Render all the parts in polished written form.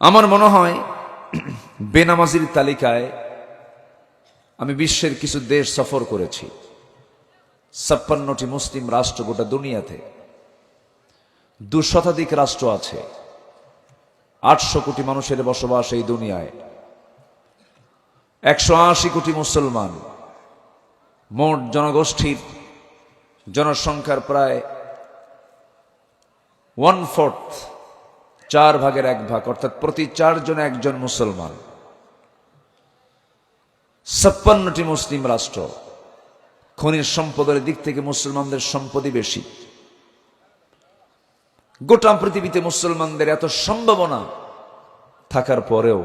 আমার মনে হয় বেনামাজির তালিকায় আমি বিশ্বের কিছু দেশ সফর করেছি। 56টি মুসলিম রাষ্ট্র গোটা দুনিয়াতে, 200 শতাধিক রাষ্ট্র আছে, 800 কোটি মানুষের বসবাস এই দুনিয়ায়, 180 কোটি মুসলমান, মোট জনগোষ্ঠীর জনসংখ্যার প্রায় 1/4, 4 ভাগের 1 ভাগ, অর্থাৎ প্রতি 4 জনে একজন মুসলমান। 56টি মুসলিম রাষ্ট্র। খনিজ সম্পদের দিক থেকে মুসলমানদের সম্পদই বেশি। গোটা পৃথিবীতে মুসলমানদের এত সম্ভাবনা থাকার পরেও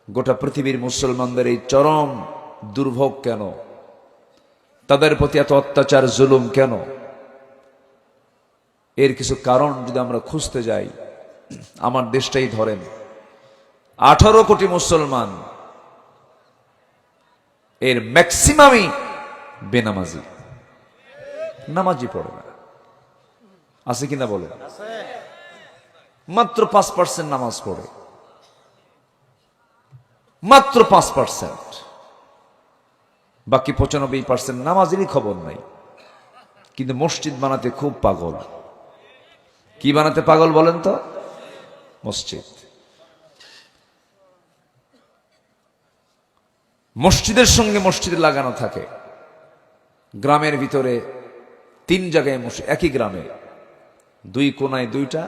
গোটা পৃথিবীর মুসলমানদের এই চরম দুর্ভোগ কেন? তাদের প্রতি এত অত্যাচার, জুলুম কেন? এর কিছু কারণ যদি আমরা খুঁজতে যাই, আমার দেশটাই ধরেন, 18 কোটি মুসলমান, এর ম্যাক্সিমামই বেনামাজি, নামাজি পড়ে না। আছে কিনা বলে? মাত্র 5% নামাজ পড়ে, মাত্র 5%। বাকি 95% নামাজেরই খবর নাই, কিন্তু মসজিদ বানাতে খুব পাগল। কি বানাতে পাগল বলেন তো? মসজিদ। মসজিদের সঙ্গে মসজিদ লাগানো থাকে। গ্রামের ভিতরে 3 জায়গায় মসজিদ, একই গ্রামে 2 কোনায় 2টা,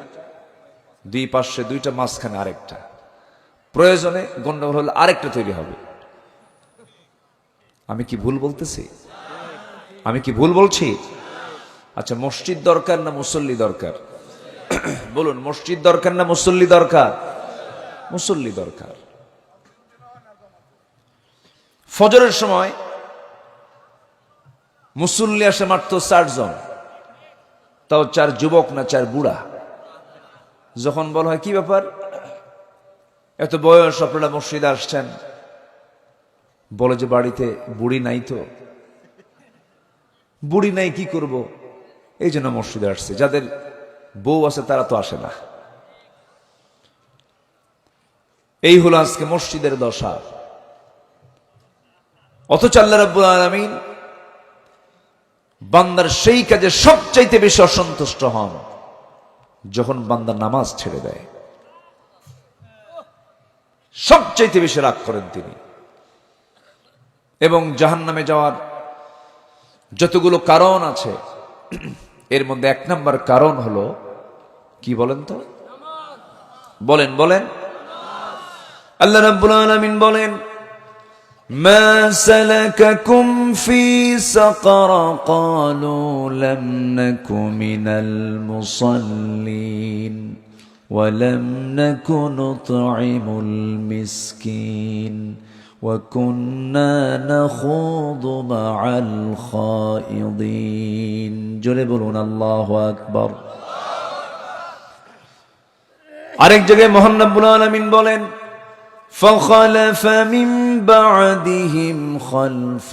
2 পাশে 2টা, মাঝখানে আরেকটা। প্রয়োজনে গন্ডগোল হলে আরেকটা তৈরি হবে। আমি কি ভুল বলতেছি? আমি কি ভুল বলছি? আচ্ছা, মসজিদ দরকার না মুসল্লি দরকার? বলুন, মসজিদ দরকার না মুসল্লি দরকার? মুসল্লি দরকার। ফজরের সময় মুসল্লি আসে মাত্র 4 জন, তাও 4 যুবক না, 4 বুড়া। যখন বলা হয় কি ব্যাপার, এত বয়স আপনারা মসজিদে আসছেন, বলে যে বাড়িতে বুড়ি নাই। তো বুড়ি নাই, কি করব, এই জন্য মসজিদে আসছে। যাদের বউ আছে তারা তো আসে না। এই হলো আজকে মসজিদের দশা। অথচ আল্লাহ রাব্বুল আলামিন বান্দার সেই কাজে সবচাইতে বেশি অসন্তুষ্ট হন যখন বান্দা নামাজ ছেড়ে দেয়। সবচাইতে বেশি রাগ করেন তিনি। এবং জাহান্নামে যাওয়ার যতগুলো কারণ আছে, এর মধ্যে 1 নম্বর কারণ হলো কি বলেন তো? বলেন বলেন। আল্লাহ রাব্বুল আলামিন বলেন, মা সালাকাকুম ফি সাকার ক্বালু লাম নাকু মিনাল মুসাল্লিন ওয়া লাম নাকু নুতঈমুল মিসকিন ওয়া কুন্না নাখুযু মা'আল খায়িদিন। জোরে বলুন আল্লাহু আকবার। আরেক জায়গায় মহান রব্বুল আলামিন বলেন, فخلف من بعدهم خلف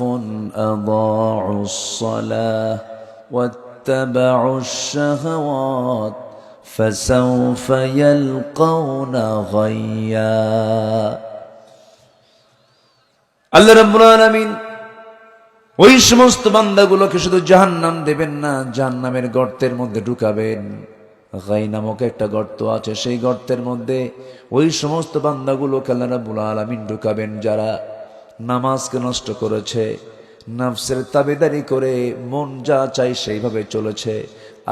أضاعوا الصلاة واتبعوا الشهوات فسوف يلقون غيا। আল্লাহ রাব্বুল আলামিন ওই সমস্ত বান্দাগুলোকে শুধু জাহান্নাম দেবেন না, জাহান্নামের গর্তের মধ্যে ঢুকাবেন। গাই নামক একটা গর্ত আছে, সেই গর্তের মধ্যে ওই সমস্ত বান্দাগুলোকে আল্লাহ রাব্বুল আলামিন ঢুকাবেন যারা নামাজকে নষ্ট করেছে, নফসের তাবেদারি করে মন যা চাই সেইভাবে চলেছে।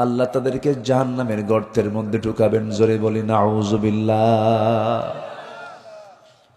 আল্লাহ তাদেরকে জাহান্নামের গর্তের মধ্যে ঢুকাবেন। জোরে বলি নাউযুবিল্লাহ।